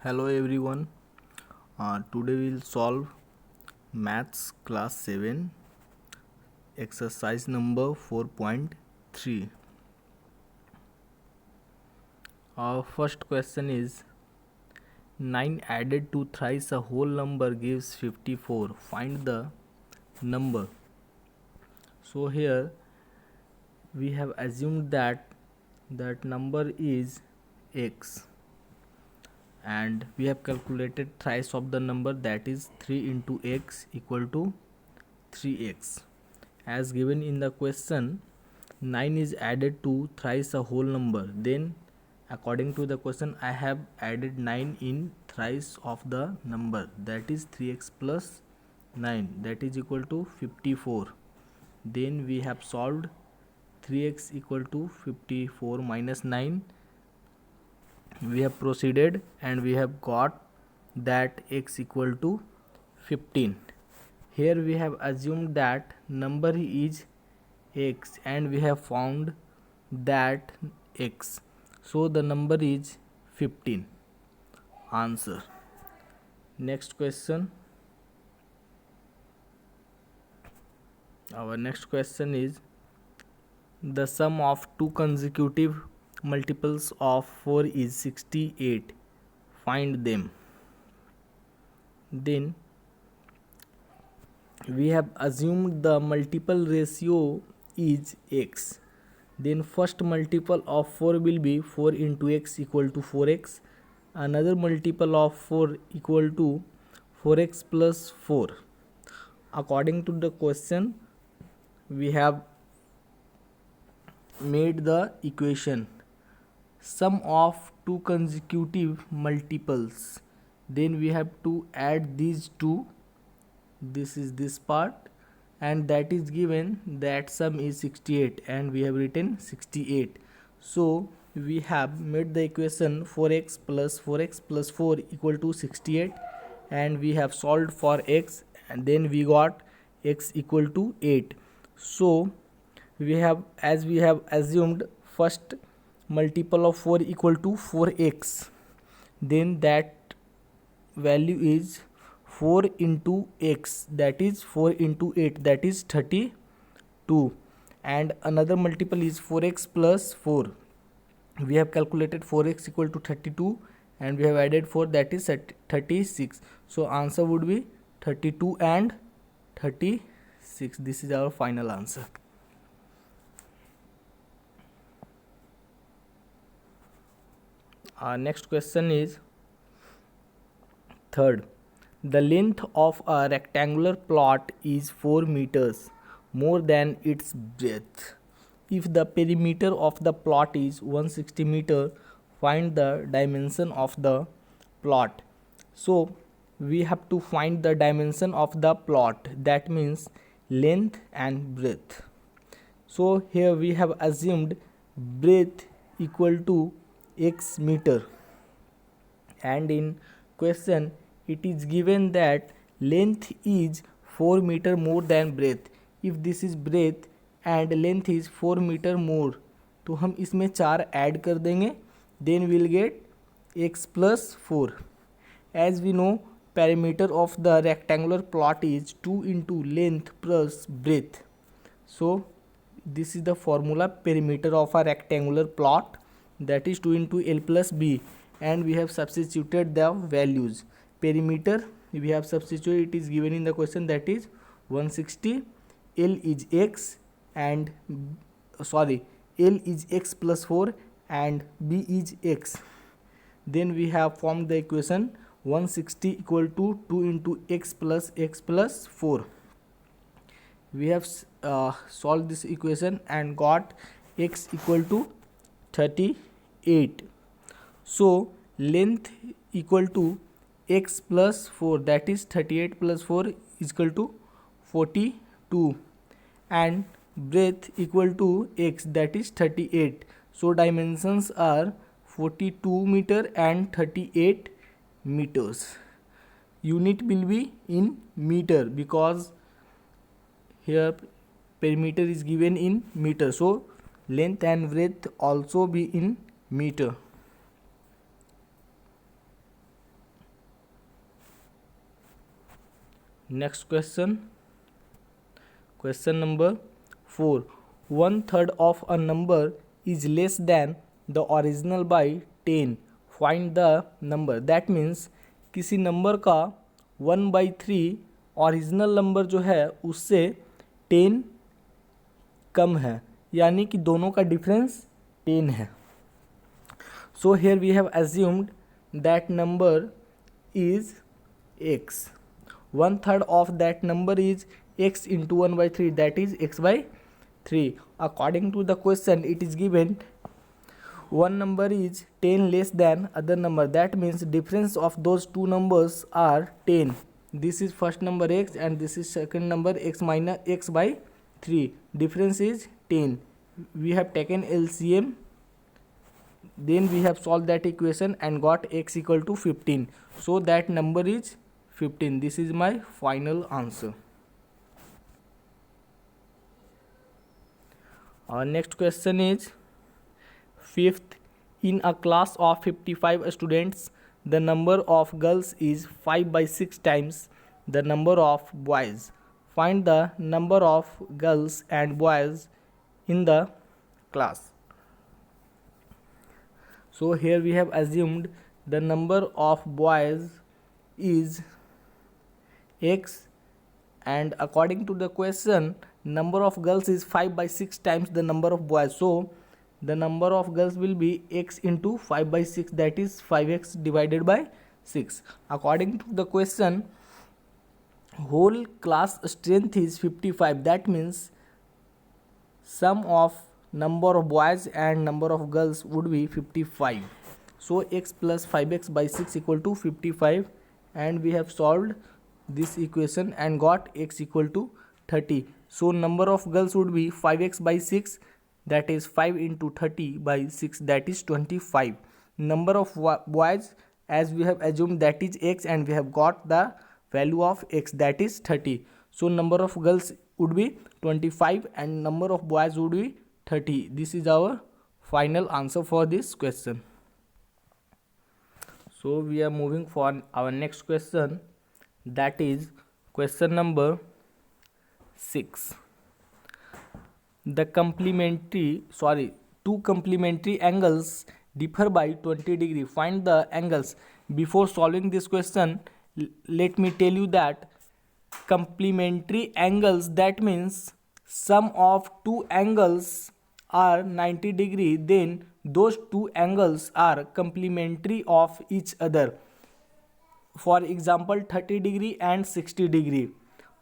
Hello everyone. Today we'll solve maths class 7 exercise number 4.3. Our first question is 9 added to thrice a whole number gives 54. Find the number. So here we have assumed that number is x, and we have calculated thrice of the number, that is 3 into x equal to 3x. As given in the question, 9 is added to thrice a whole number. Then according to the question, I have added 9 in thrice of the number, that is 3x plus 9, that is equal to 54. Then we have solved 3x equal to 54 minus 9. We have proceeded and we have got that x equal to 15. Here we have assumed that number is x and we have found that x, so the number is 15. Answer. Next question. Our next question is the sum of two consecutive multiples of 4 is 68. Find them. Then we have assumed the multiple ratio is x. Then first multiple of 4 will be 4 into x equal to 4x. Another multiple of 4 equal to 4x plus 4. According to the question, we have made the equation sum of two consecutive multiples. Then we have to add these two. This is this part, and that is given that sum is 68 and we have written 68. So we have made the equation 4x plus 4 equal to 68, and we have solved for x, and then we got x equal to 8. So we have, as we have assumed, first multiple of 4 equal to 4x, then that value is 4 into x, that is 4 into 8, that is 32. And another multiple is 4x plus 4. We have calculated 4x equal to 32 and we have added 4, that is 36. So answer would be 32 and 36. This is our final answer. Our next question is third. The length of a rectangular plot is 4 meters more than its breadth. If the perimeter of the plot is 160 meter, find the dimension of the plot. So we have to find the dimension of the plot, that means length and breadth. So here we have assumed breadth equal to x meter, and in question it is given that length is 4 meter more than breadth. If this is breadth and length is 4 meter more, तो हम इसमें 4 add कर देंगे, then we'll get x plus 4. As we know, perimeter of the rectangular plot is 2 into length plus breadth. So this is the formula perimeter of a rectangular plot, that is 2 into L plus B, and we have substituted the values. Perimeter we have substituted, it is given in the question, that is 160. L is x and L is x plus 4 and B is x. Then we have formed the equation 160 equal to 2 into x plus 4. We have solved this equation and got x equal to 38. So length equal to x plus 4, that is 38 plus 4 is equal to 42, and breadth equal to x, that is 38. So dimensions are 42 meter and 38 meters. Unit will be in meter because here perimeter is given in meter, so length and breadth also be in meter. Next question. Question number 4. 1/3 of a number is less than the original by 10. Find the number. That means किसी number का 1/3 original number जो है उससे 10 कम है, यानी कि दोनों का डिफरेंस 10 है. So here we have assumed that number is x. 1/3 of that number is x into 1/3, that is x by 3. According to the question, it is given one number is 10 less than other number. That means difference of those two numbers are 10. This is first number x and this is second number x minus x by 3. Difference is 10. We have taken LCM. Then we have solved that equation and got x equal to 15. So that number is 15. This is my final answer. Our next question is 5th. In a class of 55 students, the number of girls is 5/6 times the number of boys. Find the number of girls and boys in the class. So here we have assumed the number of boys is x, and according to the question, number of girls is 5/6 times the number of boys. So the number of girls will be x into 5/6, that is 5x divided by 6. According to the question, whole class strength is 55. That means sum of number of boys and number of girls would be 55. So x plus 5x by 6 equal to 55, and we have solved this equation and got x equal to 30. So number of girls would be 5x by 6, that is 5 into 30 by 6, that is 25. Number of boys, as we have assumed, that is x, and we have got the value of x, that is 30. So number of girls would be 25 and number of boys would be 30. This is our final answer for this question. So we are moving for our next question, that is question number 6. Two complementary angles differ by 20 degree. Find the angles. Before solving this question, let me tell you that complementary angles, that means sum of two angles are 90 degree, then those two angles are complementary of each other. For example, 30 degree and 60 degree.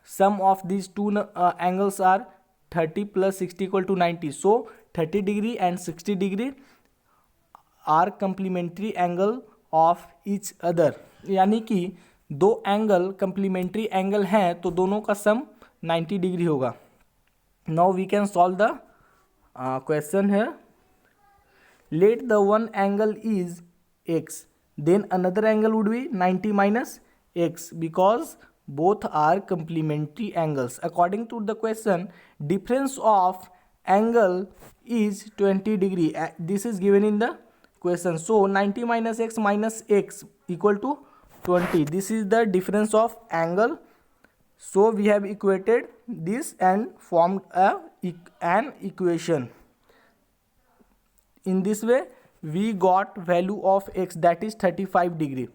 Sum of these two angles are 30 plus 60 equal to 90. So 30 degree and 60 degree are complementary angle of each other. यानी कि दो angle complementary angle हैं तो दोनों का सम 90 degree होगा. Now we can solve the question here. Let the one angle is x, then another angle would be 90 minus x, because both are complementary angles. According to the question, difference of angle is 20 degree. This is given in the question. So 90 minus x equal to 20. This is the difference of angle. So we have equated this and formed an equation. In this way we got value of x, that is 35 degree.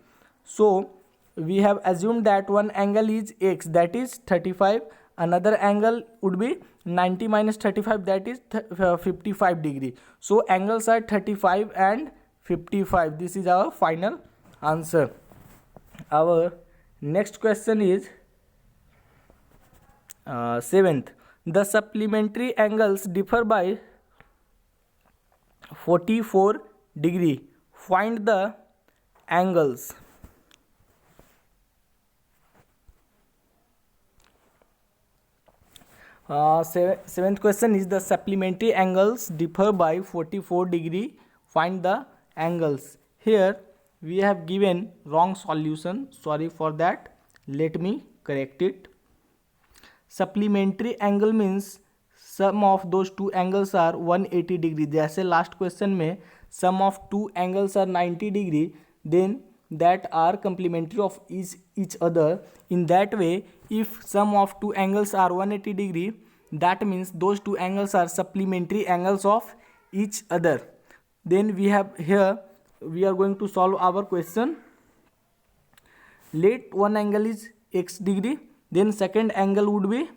So we have assumed that one angle is x, that is 35. Another angle would be 90 minus 35, that is 55 degree. So angles are 35 and 55. This is our final answer. Our next question is 7th. The supplementary angles differ by 44 degree. Find the angles. Seventh question is the supplementary angles differ by 44 degree. Find the angles. Here we have given wrong solution. Sorry for that. Let me correct it. Supplementary angle means sum of those two angles are 180 degree. जैसे last question में sum of two angles are 90 degree, then that are complementary of each other. In that way, if sum of two angles are 180 degree, that means those two angles are supplementary angles of each other. Then we have here, we are going to solve our question. Let one angle is x degree, then second angle would be,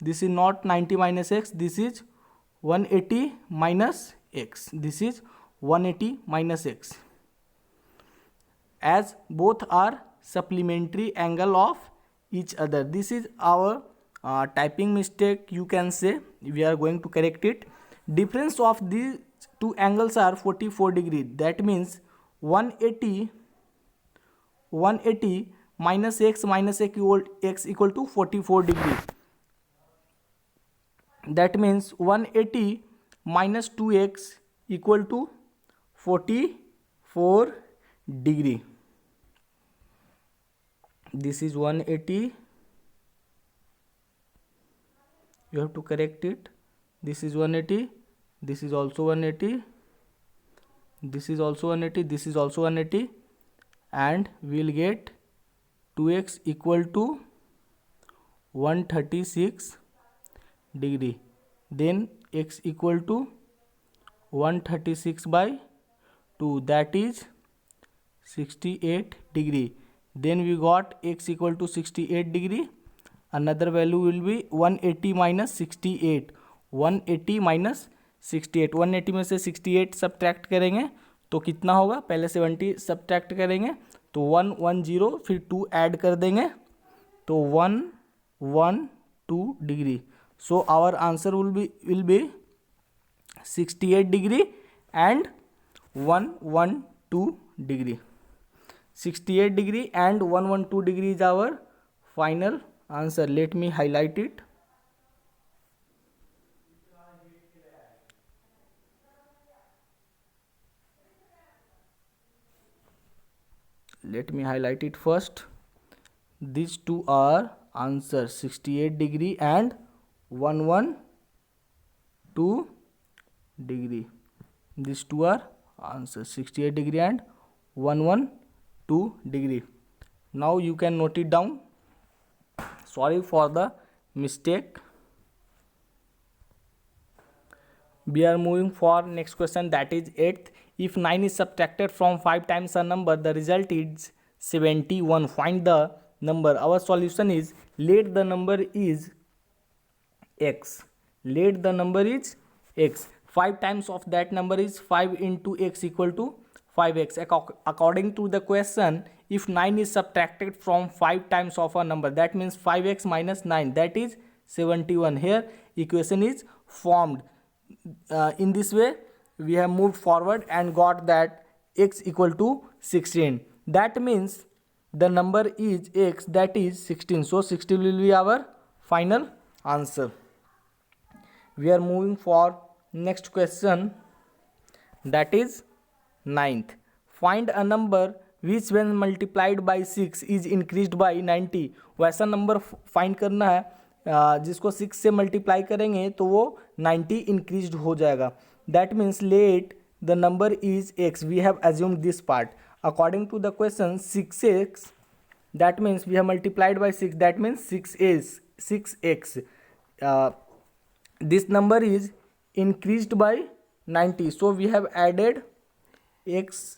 this is not 90 minus x, this is 180 minus x, this is 180 minus x, as both are supplementary angle of each other. This is our typing mistake, you can say. We are going to correct it. Difference of these two angles are 44 degree. That means 180 minus x equal to 44 degree. That means 180 minus 2x equal to 44 degree. This is 180. You have to correct it. This is 180. This is also 180. This is also 180. This is also 180. And we will get 2x equal to 136 degree. Then x equal to 136 by 2, that is 68 degree. Then we got x equal to 68 degree. Another value will be 180 minus 68. 180 minus 68. 180 में से 68 subtract करेंगे तो कितना होगा, पहले 70 subtract करेंगे तो 110, फिर 2 ऐड कर देंगे तो 112 degree. So our answer will be 68 degree and 112 degree. 68 degree and 112 degree is our final answer. Let me highlight it. Let me highlight it first. These two are answer, 68 degree and 112 degree. These two are answer, 68 degree and 112 degree. Now you can note it down. Sorry for the mistake. We are moving for next question, that is 8th. If 9 is subtracted from 5 times a number, the result is 71. Find the number. Our solution is, let the number is x. Let the number is x. 5 times of that number is 5 into x equal to 5x. According to the question, if 9 is subtracted from 5 times of a number, that means 5x minus 9, that is 71. Here equation is formed. In this way we have moved forward and got that x equal to 16. That means the number is x, that is 16. So 16 will be our final answer. We are moving for next question, that is 9th. Find a number which when multiplied by 6 is increased by 90. वैसा number find करना है जिसको 6 से multiply करेंगे तो वो 90 increase हो जाएगा. That means let the number is x. We have assumed this part. According to the question, 6x, that means we have multiplied by 6, that means 6x. This number is increased by 90, so we have added x,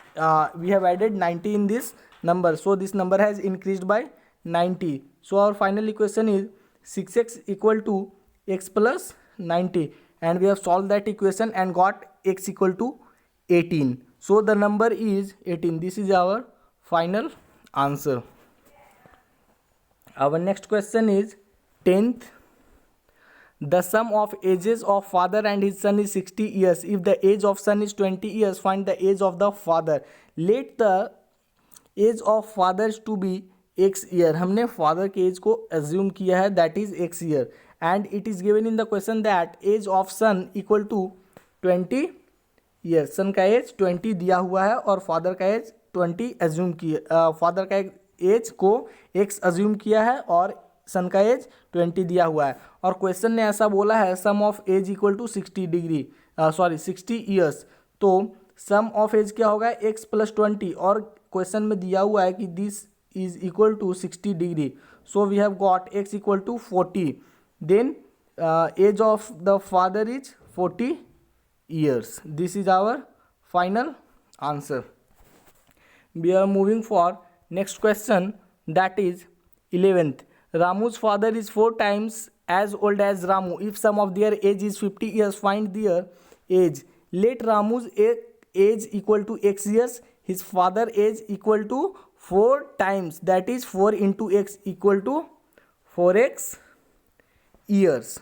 we have added 90 in this number, so this number has increased by 90. So our final equation is 6x equal to x plus 90, and we have solved that equation and got x equal to 18. So the number is 18. This is our final answer. Our next question is 10th. The sum of ages of father and his son is 60 years. If the age of son is 20 years, find the age of the father. Let the age of fathers to be x year. हमने father के age को assume किया है, that is x year, and it is given in the question that age of son equal to 20 years. son का age 20 दिया हुआ है और father का age 20 assume किया, father का age को x assume किया है और सन का एज 20 दिया हुआ है. और क्वेश्चन ने ऐसा बोला है sum of age equal to 60 years. तो सम ऑफ एज क्या होगा, x प्लस 20, और क्वेश्चन में दिया हुआ है कि this is equal to 60 degree, so we have got x equal to 40, then age of the father is 40 years. This is our final answer. We are moving for next question, that is 11th. Ramu's father is 4 times as old as Ramu. If sum of their age is 50 years, find their age. Let Ramu's age equal to x years, his father age equal to 4 times, that is 4 into x equal to 4x years.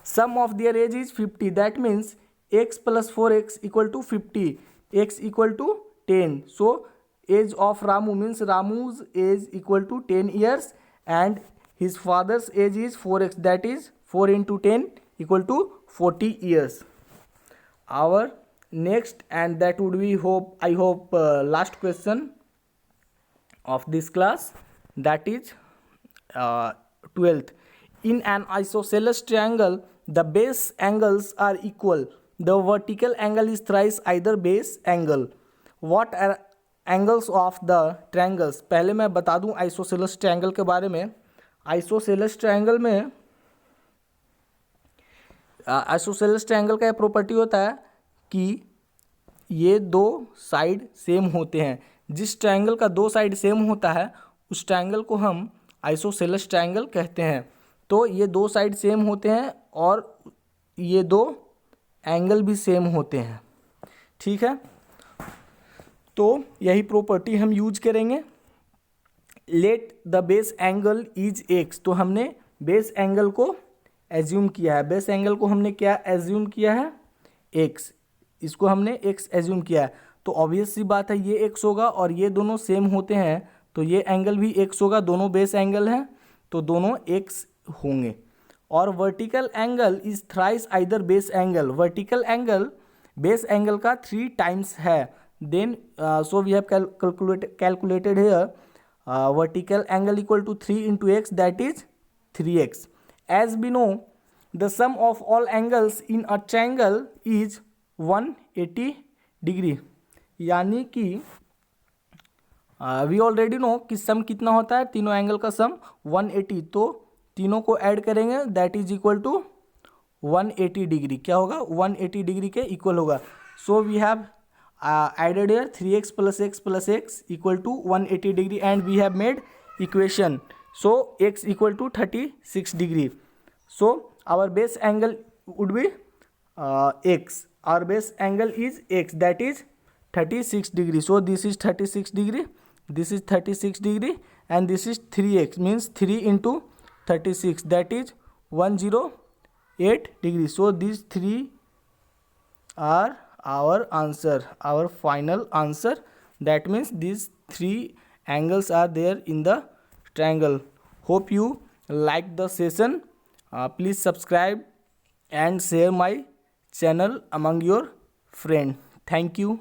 Sum of their age is 50, that means x plus 4x equal to 50, x equal to 10. So age of Ramu means Ramu's age equal to 10 years and his father's age is 4x, that is 4 into 10 equal to 40 years. Our next, and that would be I hope last question of this class, that is 12th. In an isosceles triangle, the base angles are equal. The vertical angle is thrice either base angle. What are angles of the triangles? पहले मैं बता दूं isosceles triangle के बारे में. Isosceles triangle में isosceles triangle का property होता है कि ये दो साइड सेम होते हैं. जिस ट्रायंगल का दो साइड सेम होता है उस ट्रायंगल को हम आइसोसेलेस ट्रायंगल कहते हैं. तो ये दो साइड सेम होते हैं और ये दो एंगल भी सेम होते हैं. ठीक है, तो यही प्रॉपर्टी हम यूज करेंगे. Let the base angle is x, तो हमने बेस एंगल को एज्यूम किया है. बेस एंगल को हमने क्या एज्यूम किया है? एक्स. इसको हमने एक्स एज्यूम किया है. तो ऑब्वियस सी बात है ये एक्स होगा और ये दोनों सेम होते हैं तो ये एंगल भी एक्स होगा. दोनों बेस एंगल हैं तो दोनों एक्स होंगे. और vertical angle is thrice either base angle. Vertical angle base angle का 3 टाइम्स है. Then so we have calculated here vertical angle equal to 3 into x, that is 3x. As we know, the sum of all angles in a triangle is 180 degree. यानी कि we already know कि सम कितना होता है, तीनों angle का सम 180. तो तीनों को ऐड करेंगे that is equal to 180 degree. क्या होगा? 180 डिग्री के इक्वल होगा. So we have added here 3x plus x equal to 180 degree and we have made equation. So x equal to 36 degree. So our base angle would be x. Our base angle is x, that is 36 degree. So this is 36 degree, this is 36 degree and this is 3x, means 3 into 36, that is 108 degree. So these three are our answer, our final answer. That means these 3 angles are there in the triangle. Hope you like the session. Please subscribe and share my channel among your friends. Thank you.